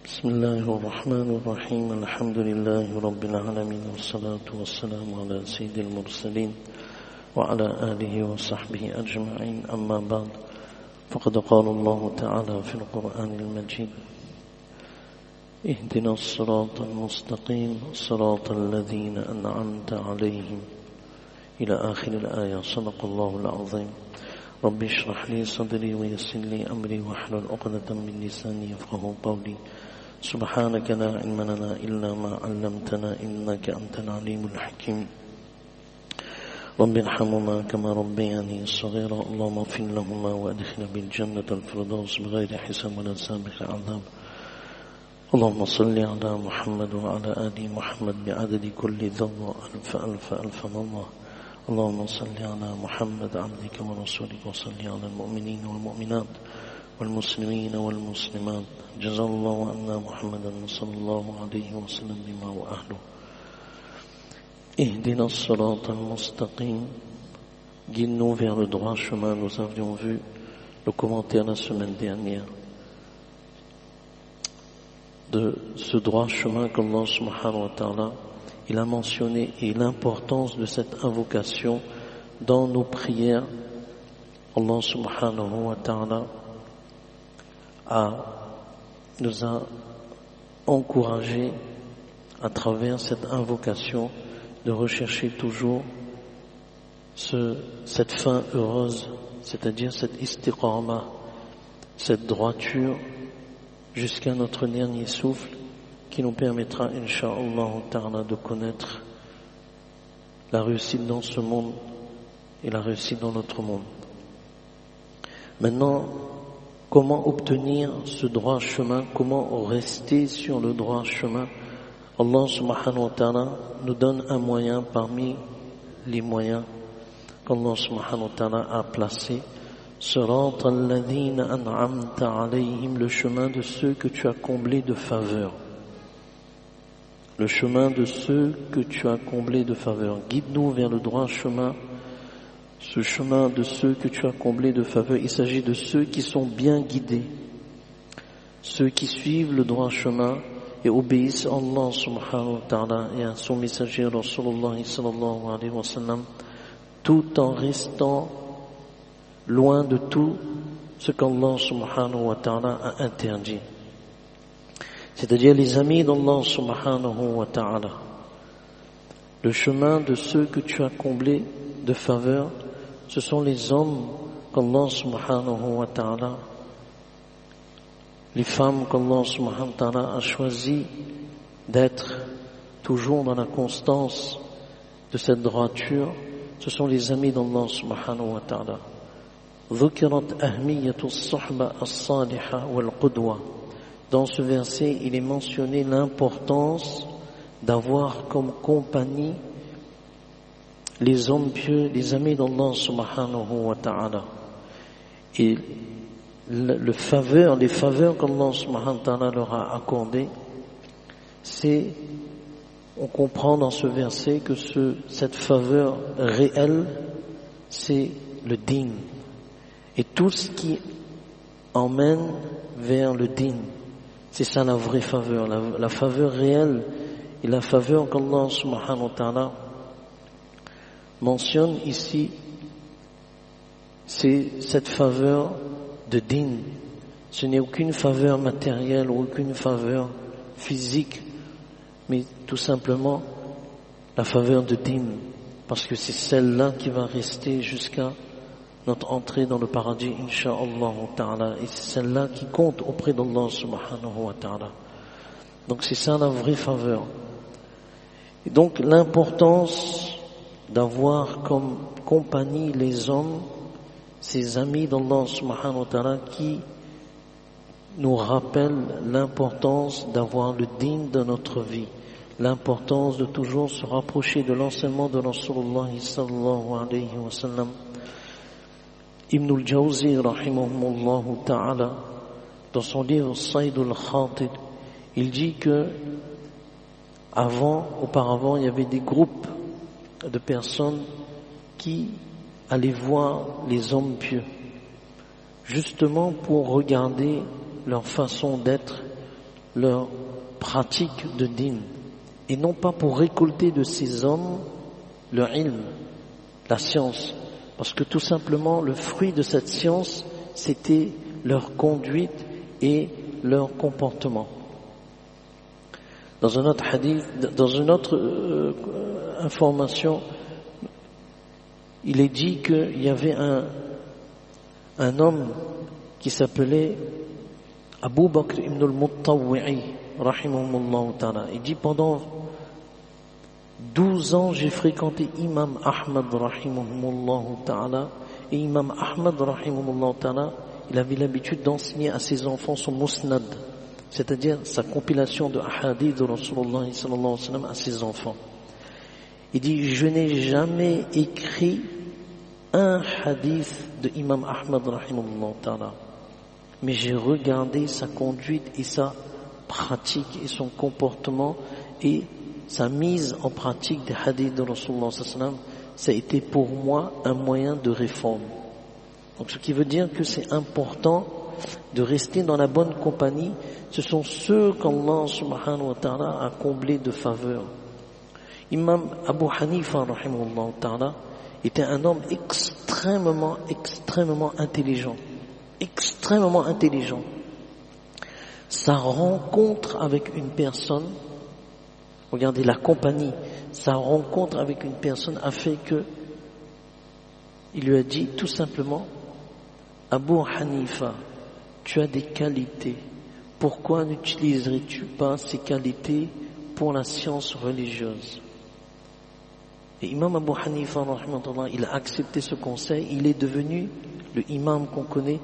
بسم الله الرحمن الرحيم الحمد لله رب العالمين والصلاة والسلام على سيد المرسلين وعلى آله وصحبه أجمعين أما بعد فقد قال الله تعالى في القرآن المجيد اهدنا الصراط المستقيم صراط الذين أنعمت عليهم إلى آخر الآية صدق الله العظيم رب اشرح لي صدري ويسر لي أمري واحلل عقدة من لساني يفقهوا قولي سبحانك لا علم لنا إلا ما علمتنا إنك أنت العليم الحكيم رب ارحمهما كما ربياني صغيرا اللهم اغفر لهما وادخلنا بالجنة الفردوس بغير حساب ولا سابق عذاب اللهم صل على محمد وعلى آل محمد بعدد كل ذرة ألف ألف ألف مرة اللهم صل على محمد عبدك ورسولك وصل على المؤمنين والمؤمنات والمسلمين والمسلمات جزا الله عنا محمدا صلى الله عليه وسلم بما وأهله اهدنا الصراط المستقيم guide-nous vers le droit chemin. Nous avions vu le commentaire la semaine dernière de ce droit chemin qu'Allah subhanahu wa ta'ala il a mentionné et l'importance de cette invocation dans nos prières. Allah subhanahu wa ta'ala nous a encouragé à travers cette invocation de rechercher toujours cette fin heureuse, c'est-à-dire cette istiqama, cette droiture jusqu'à notre dernier souffle qui nous permettra, incha'Allah ta'ala, de connaître la réussite dans ce monde et la réussite dans notre monde. Maintenant, comment obtenir ce droit chemin? Comment rester sur le droit chemin? Allah subhanahu wa ta'ala nous donne un moyen parmi les moyens qu'Allah subhanahu wa ta'ala a placés. Sirata alladhina an'amta alayhim, le chemin de ceux que tu as comblés de faveur. Le chemin de ceux que tu as comblés de faveur. Guide-nous vers le droit chemin. Ce chemin de ceux que tu as comblés de faveur, il s'agit de ceux qui sont bien guidés, ceux qui suivent le droit chemin et obéissent à Allah subhanahu wa ta'ala et à son messager Rasulullah sallallahu alayhi wa sallam, tout en restant loin de tout ce qu'Allah subhanahu wa ta'ala a interdit. C'est-à-dire les amis d'Allah subhanahu wa ta'ala. Le chemin de ceux que tu as comblés de faveur, ce sont les hommes qu'Allah subhanahu wa ta'ala, les femmes qu'Allah subhanahu wa ta'ala a choisi d'être toujours dans la constance de cette droiture, ce sont les amis d'Allah subhanahu wa ta'ala. ذكرت أهمية الصحبة الصالحة والقدوة. Dans ce verset, il est mentionné l'importance d'avoir comme compagnie les hommes pieux, les amis d'Allah subhanahu wa ta'ala. Et les faveurs qu'Allah subhanahu wa ta'ala leur a accordées, on comprend dans ce verset que cette faveur réelle, c'est le din. Et tout ce qui emmène vers le din, c'est ça la vraie faveur, la faveur réelle et la faveur qu'Allah subhanahu wa ta'ala mentionne ici, c'est cette faveur de din. Ce n'est aucune faveur matérielle ou aucune faveur physique, mais tout simplement la faveur de din, parce que c'est celle-là qui va rester jusqu'à notre entrée dans le paradis, incha'Allah ta'ala, et c'est celle-là qui compte auprès d'Allah subhanahu wa ta'ala. Donc c'est ça la vraie faveur. Et donc l'importance d'avoir comme compagnie les hommes, ces amis d'Allah subhanahu wa ta'ala qui nous rappellent l'importance d'avoir le din de notre vie, l'importance de toujours se rapprocher de l'enseignement de Rasulullah sallallahu alayhi wa sallam. Ibn al-Jawzi rahimahumullah ta'ala, dans son livre Sayd al-Khatib, il dit que auparavant, il y avait des groupes de personnes qui allaient voir les hommes pieux, justement pour regarder leur façon d'être, leur pratique de din, et non pas pour récolter de ces hommes le ilm, la science, parce que tout simplement le fruit de cette science, c'était leur conduite et leur comportement. Dans un autre hadith, dans une autre information, il est dit qu'il y avait un homme qui s'appelait Abu Bakr ibn al-Muttawwi'i, rahimahumullah ta'ala. Il dit pendant 12 ans, j'ai fréquenté Imam Ahmad, rahimahumullah ta'ala, et Imam Ahmad, rahimahumullah ta'ala, il avait l'habitude d'enseigner à ses enfants son musnad, c'est-à-dire sa compilation de hadith de Rasulullah sallallahu alayhi wa sallam à ses enfants. Il dit, je n'ai jamais écrit un hadith de Imam Ahmad, rahimahullah ta'ala, mais j'ai regardé sa conduite et sa pratique et son comportement et sa mise en pratique des hadiths de Rasulullah sallallahu alayhi wa sallam, ça a été pour moi un moyen de réforme. Donc ce qui veut dire que c'est important de rester dans la bonne compagnie. Ce sont ceux qu'Allah subhanahu wa ta'ala a comblés de faveur. Imam Abu Hanifa rahimahullah ta'ala était un homme extrêmement intelligent. Extrêmement intelligent. Sa rencontre avec une personne, regardez la compagnie, sa rencontre avec une personne a fait que il lui a dit tout simplement, Abu Hanifa, tu as des qualités. Pourquoi n'utiliserais-tu pas ces qualités pour la science religieuse? Et Imam Abu Hanifa, il a accepté ce conseil. Il est devenu le imam qu'on connaît,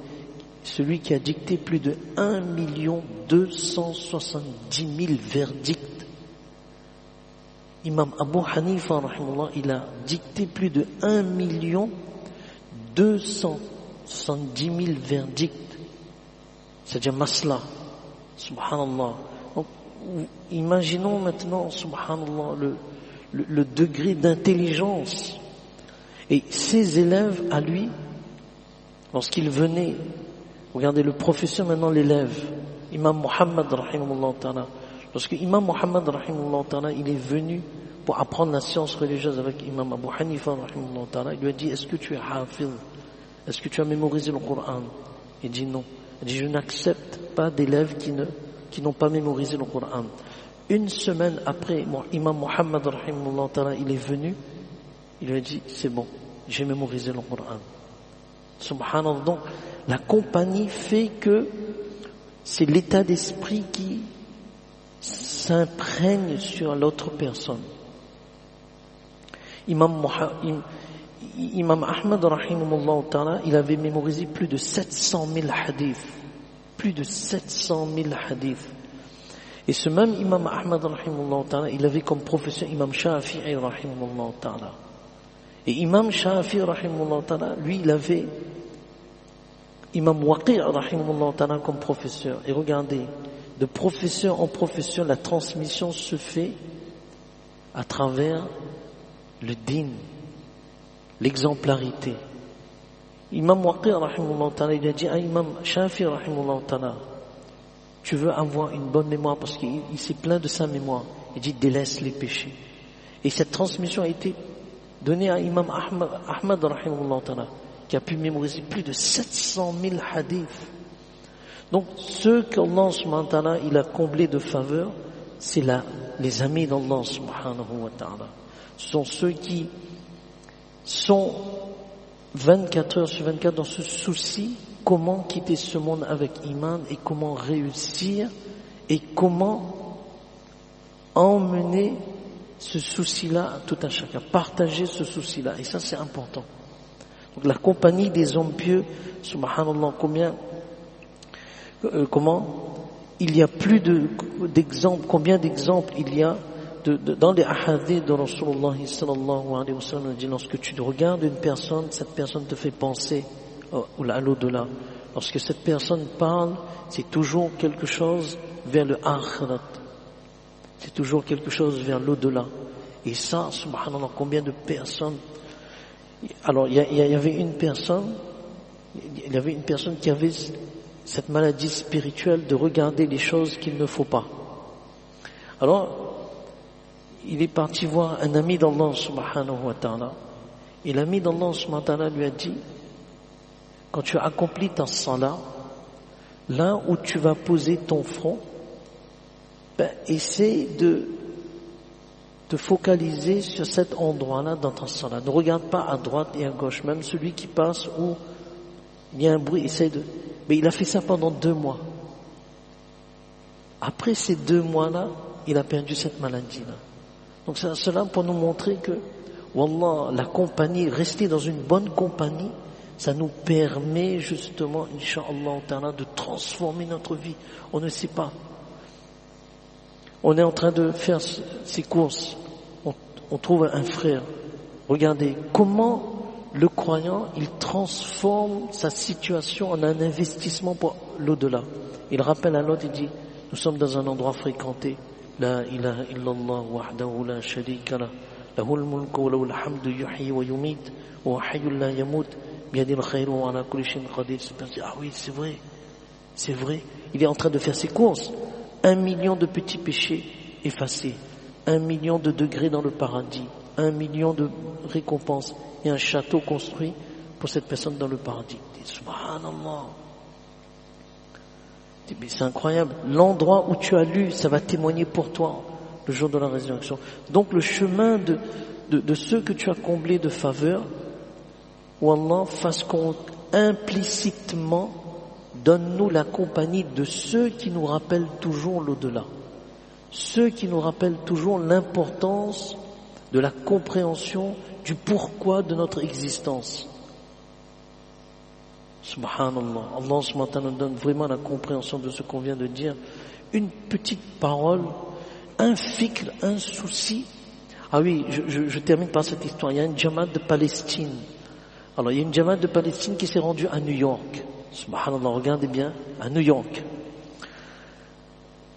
celui qui a dicté plus de 1 270 000 verdicts. Imam Abu Hanifa, il a dicté plus de 1 270 000 verdicts, c'est-à-dire masla, subhanallah. Donc, imaginons maintenant, subhanallah, le degré d'intelligence. Et ses élèves, à lui, lorsqu'il venait, regardez le professeur, maintenant l'élève, Imam Muhammad, rahimahullah ta'ala. Lorsque Imam Muhammad, rahimahullah ta'ala, il est venu pour apprendre la science religieuse avec Imam Abu Hanifa, rahimahullah ta'ala, il lui a dit, est-ce que tu es hafiz? Est-ce que tu as mémorisé le Coran? Il dit non. Il dit, je n'accepte pas d'élèves qui n'ont pas mémorisé le Coran. Une semaine après, Imam Muhammad, rahimahullah ta'ala, il est venu, il lui a dit, c'est bon, j'ai mémorisé le Coran. Subhanallah. Donc, la compagnie fait que c'est l'état d'esprit qui s'imprègne sur l'autre personne. Imam Ahmad, rahimahullah ta'ala, il avait mémorisé plus de 700 000 hadiths. Plus de 700 000 hadiths. Et ce même Imam Ahmad, rahimahullah ta'ala, il avait comme professeur Imam Shafi'i, rahimahullah ta'ala. Et Imam Shafi'i, rahimahullah ta'ala, lui, il avait Imam Waqi', rahimahullah ta'ala, comme professeur. Et regardez, de professeur en professeur, la transmission se fait à travers le din, l'exemplarité. Imam Waqi', rahimahullah ta'ala, il a dit à Imam Shafi'i, rahimahullah ta'ala, tu veux avoir une bonne mémoire parce qu'il s'est plein de sa mémoire. Il dit délaisse les péchés. Et cette transmission a été donnée à Imam Ahmad, rahimahullah ta'ala, qui a pu mémoriser plus de 700 000 hadiths. Donc ceux qu'Allah subhanahu wa ta'ala il a comblés de faveur, c'est les amis d'Allah subhanahu wa ta'ala. Ce sont ceux qui sont 24 heures sur 24 dans ce souci, comment quitter ce monde avec iman et comment réussir et comment emmener ce souci-là à tout un chacun, partager ce souci-là. Et ça c'est important. Donc la compagnie des hommes pieux, subhanallah, comment il y a plus d'exemples, combien d'exemples il y a dans les ahadiths de Rasulullah sallallahu alayhi wa sallam, dit lorsque tu regardes une personne, cette personne te fait penser à l'au-delà. Lorsque cette personne parle, c'est toujours quelque chose vers le akhirat. C'est toujours quelque chose vers l'au-delà. Et ça, subhanallah, combien de personnes. Alors, il y avait une personne qui avait cette maladie spirituelle de regarder les choses qu'il ne faut pas. Alors, il est parti voir un ami d'Allah subhanahu wa ta'ala. Et l'ami d'Allah subhanahu wa ta'ala lui a dit, quand tu as accompli ta salat, là où tu vas poser ton front, essaie de te focaliser sur cet endroit-là dans ta salat. Ne regarde pas à droite et à gauche, même celui qui passe où il y a un bruit, essaie de... Mais il a fait ça pendant 2 mois. Après ces 2 mois-là, il a perdu cette maladie-là. Donc c'est cela pour nous montrer que, wallah, la compagnie, rester dans une bonne compagnie, ça nous permet justement, incha'Allah, de transformer notre vie. On ne sait pas. On est en train de faire ses courses. On trouve un frère. Regardez comment le croyant, il transforme sa situation en un investissement pour l'au-delà. Il rappelle à l'autre, il dit, nous sommes dans un endroit fréquenté. La ilaha illallah wahdahu la sharika lah. Lahul mulku wa lahul hamdu yuhyi wa yumit wa hayyul la yamut biyadil khayru wa ala kulli shay'in qadir. Ah oui, c'est vrai. C'est vrai. Il est en train de faire ses courses. 1 million de petits péchés effacés. 1 million de degrés dans le paradis. 1 million de récompenses. Il y a un château construit pour cette personne dans le paradis. Subhanallah. Mais c'est incroyable. L'endroit où tu as lu, ça va témoigner pour toi le jour de la résurrection. Donc le chemin de ceux que tu as comblés de faveur, où Allah fasse qu'on implicitement donne-nous la compagnie de ceux qui nous rappellent toujours l'au-delà. Ceux qui nous rappellent toujours l'importance de la compréhension du pourquoi de notre existence. Subhanallah. Allah subhanahu wa ta'ala nous donne vraiment la compréhension de ce qu'on vient de dire. Une petite parole, un fikr, un souci. Ah oui, je termine par cette histoire. Il y a une Jamaat de Palestine. Alors, il y a une Jamaat de Palestine qui s'est rendue à New York. Subhanallah, regardez bien, à New York.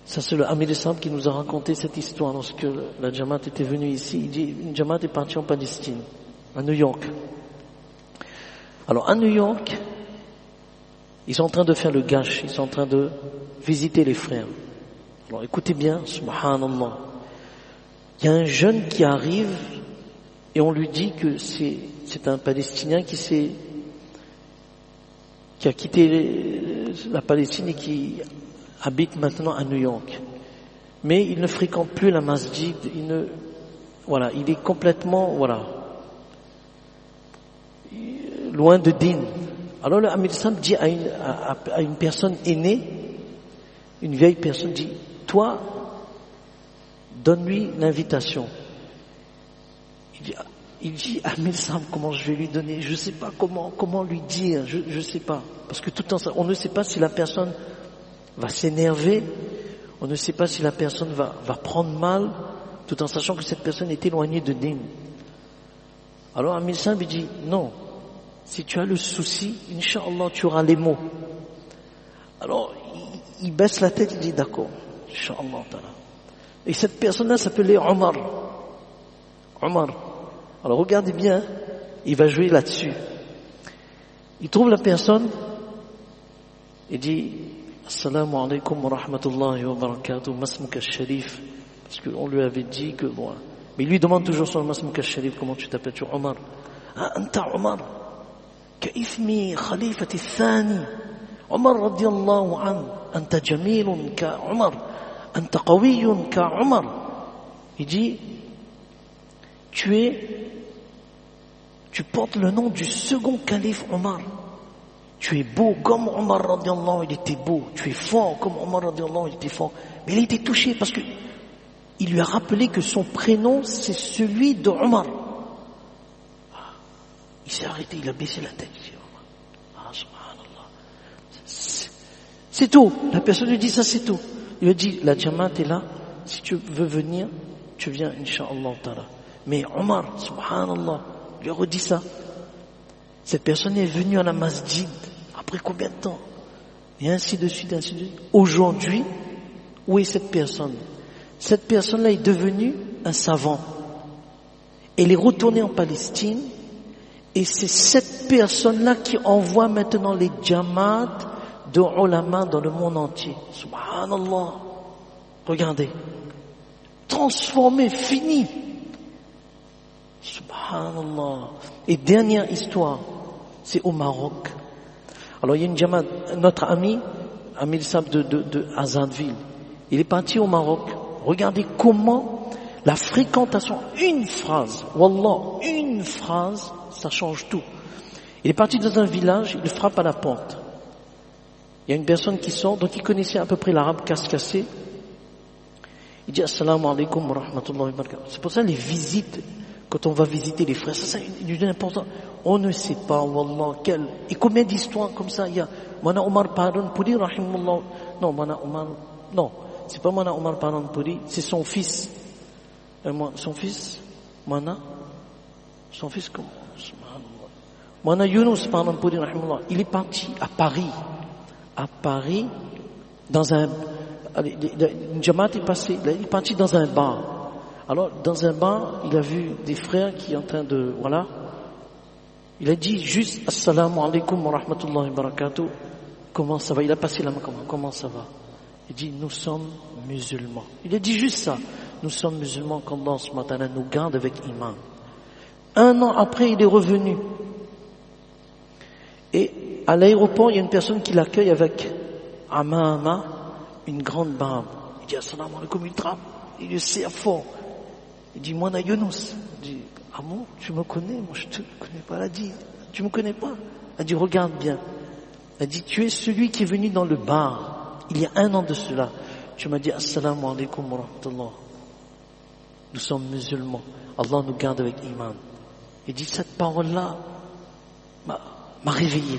Ça, c'est le Amir Islam qui nous a raconté cette histoire lorsque la Jamaat était venue ici. Il dit, une Jamaat est partie en Palestine, à New York. Alors, à New York, ils sont en train de faire le gâche, ils sont en train de visiter les frères. Alors, écoutez bien, subhanallah. Il y a un jeune qui arrive et on lui dit que c'est un Palestinien qui a quitté la Palestine et qui habite maintenant à New York. Mais il ne fréquente plus la masjid, il est complètement, loin de din. Alors le Amir Sam dit à une personne aînée, une vieille personne, dit, toi, donne-lui l'invitation. Il dit, Amir Sam, comment je vais lui donner? Je sais pas comment lui dire, je sais pas. Parce que tout le temps, on ne sait pas si la personne va s'énerver, on ne sait pas si la personne va prendre mal, tout en sachant que cette personne est éloignée de din. Alors Amir Sam lui dit, non, si tu as le souci, Inch'Allah, tu auras les mots. Alors, il baisse la tête, il dit, d'accord, Inch'Allah. Et cette personne-là s'appelait Omar. Alors regardez bien, il va jouer là-dessus. Il trouve la personne, il dit, Assalamu alaikum wa rahmatullahi wa barakatuh, masmuka sharif. Parce qu'on lui avait dit que, bon, mais il lui demande toujours son masmuka sharif, comment tu t'appelles, tu es Omar. Ah, anta Omar. كإثم خليفة الثاني عمر رضي الله عنه أنت جميل كعمر أنت قوي كعمر. Il dit, tu portes le nom du second calife Omar. Tu es beau comme Omar radiallahu anhu, il était beau. Tu es fort comme Omar radiallahu anhu, il était fort. Mais il a été touché parce que il lui a rappelé que son prénom c'est celui de Omar. Il s'est arrêté, il a baissé la tête. Ah, subhanallah. C'est tout. La personne lui dit ça, c'est tout. Il lui dit, la Jamaat est là. Si tu veux venir, tu viens, Inch'Allah ta'ala. Mais Omar, subhanallah, lui a redit ça. Cette personne est venue à la masjid. Après combien de temps? Et ainsi de suite, ainsi de suite. Aujourd'hui, où est cette personne? Cette personne-là est devenue un savant. Elle est retournée en Palestine. Et c'est cette personne-là qui envoie maintenant les Jamaat de ulama dans le monde entier. Subhanallah. Regardez. Transformé, fini. Subhanallah. Et dernière histoire, c'est au Maroc. Alors il y a une jamaat, notre ami Sab de Azadville, il est parti au Maroc. Regardez comment la fréquentation, une phrase, wallah, une phrase, ça change tout. Il est parti dans un village, il frappe à la porte. Il y a une personne qui sort, donc il connaissait à peu près l'arabe casse-cassé. Il dit assalamu alaikum wa rahmatullahi wa barakatuh. C'est pour ça les visites, quand on va visiter les frères, ça c'est une importance. On ne sait pas, wallah, et combien d'histoires comme ça il y a. Mana Omar Paron Pouri, rahimullah. Non, Mana Omar, non, c'est pas Mana Omar Paron Pouri, c'est son fils. Son fils, Mana, son fils comment? Mana Yunus Paron Pouri, rahimullah. Il est parti à Paris, dans un, une jamaat est passée, il est parti dans un bar. Alors, dans un bar, il a vu des frères qui sont en train de, voilà. Il a dit juste assalamu alaikum wa rahmatullahi wa barakatuh. Comment ça va? Il a passé la main, comment ça va? Il dit nous sommes musulmans. Il a dit juste ça. Nous sommes musulmans, qu'Allah subhanahu wa ta'ala nous garde avec iman. 1 an après, il est revenu. Et à l'aéroport, il y a une personne qui l'accueille avec amama, une grande barbe. Il dit assalamu alaikum, il trappe, il le serre fort. Il dit Mona Younous. Il dit ah bon, tu me connais? Moi je te connais pas. Elle a dit tu me connais pas? Elle a dit regarde bien. Elle a dit tu es celui qui est venu dans le bar il y a 1 an de cela. Tu m'as dit assalamu alaikum wa rahmatullah. Nous sommes musulmans. Allah nous garde avec iman. Il dit cette parole-là m'a réveillé.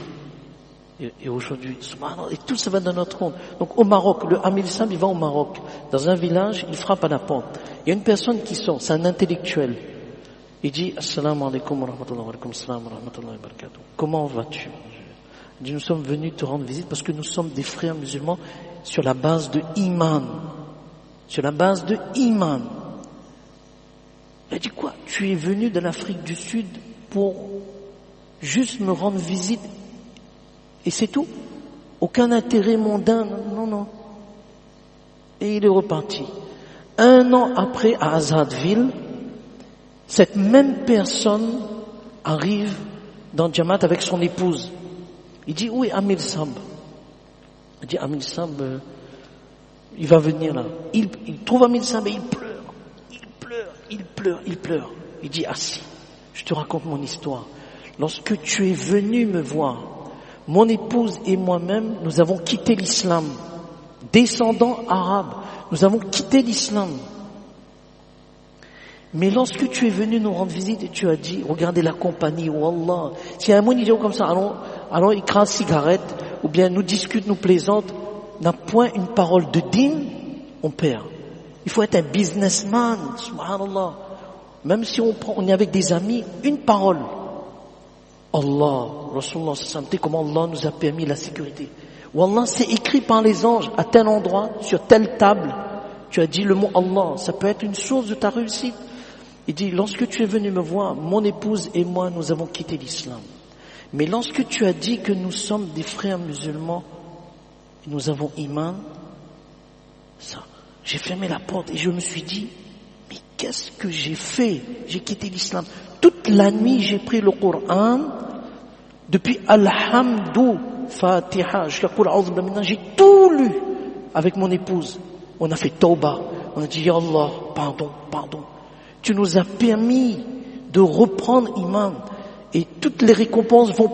Et aujourd'hui, subhanallah, et tout ça va dans notre compte. Donc au Maroc, le Amir Sam, il va au Maroc. Dans un village, il frappe à la porte. Il y a une personne qui sort, c'est un intellectuel. Il dit assalamu alaikum wa rahmatullah wa alaikum salam wa rahmatullah wa barakatuh. Comment vas-tu? Il dit nous sommes venus te rendre visite parce que nous sommes des frères musulmans sur la base de iman. Sur la base de iman. Il a dit quoi? Tu es venu de l'Afrique du Sud pour juste me rendre visite et c'est tout? Aucun intérêt mondain? Non. Et il est reparti. 1 an après, à Azadville, cette même personne arrive dans Jamaat avec son épouse. Il dit, où est Amir Sab? Il dit, Amir Sab, il va venir là. Il trouve Amir Sab et il pleure. Il dit, assis, je te raconte mon histoire. Lorsque tu es venu me voir, mon épouse et moi-même, nous avons quitté l'islam. Descendants arabes, nous avons quitté l'islam. Mais lorsque tu es venu nous rendre visite et tu as dit, regardez la compagnie, wallah. Si un monde idiot comme ça, allons écrase cigarette, ou bien nous discute, nous plaisante, n'a point une parole de digne, on perd. Il faut être un businessman, subhanallah. Même si on est avec des amis, une parole. Allah, Rasulullah sallallahu comment Allah nous a permis la sécurité. Wallah, c'est écrit par les anges à tel endroit, sur telle table. Tu as dit le mot Allah, ça peut être une source de ta réussite. Il dit, lorsque tu es venu me voir, mon épouse et moi, nous avons quitté l'islam. Mais lorsque tu as dit que nous sommes des frères musulmans, nous avons iman, ça, j'ai fermé la porte et je me suis dit, mais qu'est-ce que j'ai fait? J'ai quitté l'islam. Toute la nuit, j'ai pris le Coran, depuis Alhamdou, Fatiha, jusqu'à Qul A'udhu Billahi Minash, j'ai tout lu avec mon épouse. On a fait Tauba, on a dit, Ya Allah, pardon. Tu nous as permis de reprendre iman et toutes les récompenses vont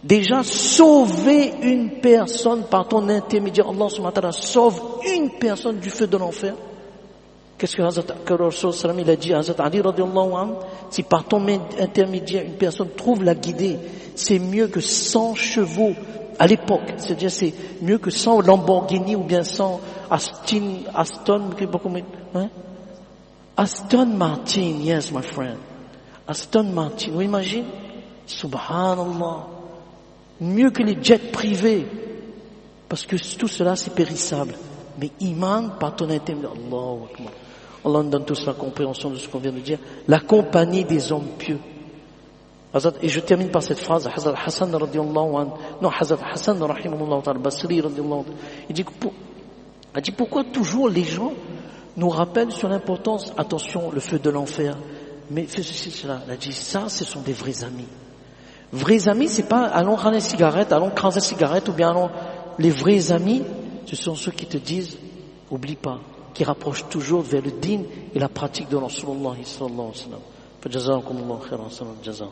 déjà sauver une personne par ton intermédiaire. Allah subhanahu wa ta'ala sauve une personne du feu de l'enfer. Qu'est-ce que Rasul sallam il a dit à Hazrat Ali radiallahu anhu? Si par ton intermédiaire une personne trouve la guidée, c'est mieux que 100 chevaux à l'époque. C'est-à-dire c'est mieux que 100 Lamborghini ou bien 100 Aston, Aston Martin, yes my friend. Aston Martin, vous imaginez? Subhanallah. Mieux que les jets privés. Parce que tout cela c'est périssable. Mais iman par ton intermédiaire. Allahu Akbar. Allah nous donne tous la compréhension de ce qu'on vient de dire. La compagnie des hommes pieux. Et je termine par cette phrase, Hazrat Hassan radiallahu anhu, non, Hazrat Hassan rahimahullah ta'ala, Basri radiallahu anhu, il dit pourquoi toujours les gens nous rappellent sur l'importance, attention, le feu de l'enfer, mais fais ceci, cela. Il a dit, ça, ce sont des vrais amis. Vrais amis, c'est pas allons râler une cigarette, allons craser une cigarette, ou bien allons, les vrais amis, ce sont ceux qui te disent, oublie pas, qui rapprochent toujours vers le din et la pratique de Rasulullah sallallahu alayhi wa sallam. Fajazakumullahu khairan, sallallahu jaza.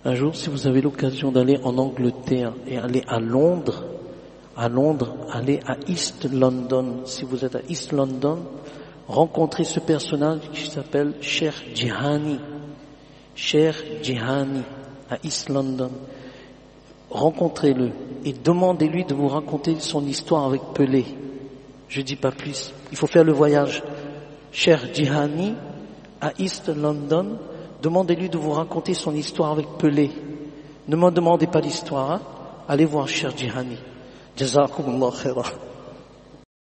Un jour, si vous avez l'occasion d'aller en Angleterre et aller à Londres, allez à East London. Si vous êtes à East London, rencontrez ce personnage qui s'appelle Sheikh Jihani. Sheikh Jihani, à East London. Rencontrez-le et demandez-lui de vous raconter son histoire avec Pelé. Je dis pas plus. Il faut faire le voyage. Sheikh Jihani, à East London, demandez-lui de vous raconter son histoire avec Pelé. Ne me demandez pas l'histoire, hein? Allez voir Cheikh Jihani. Jazakumullah khairan.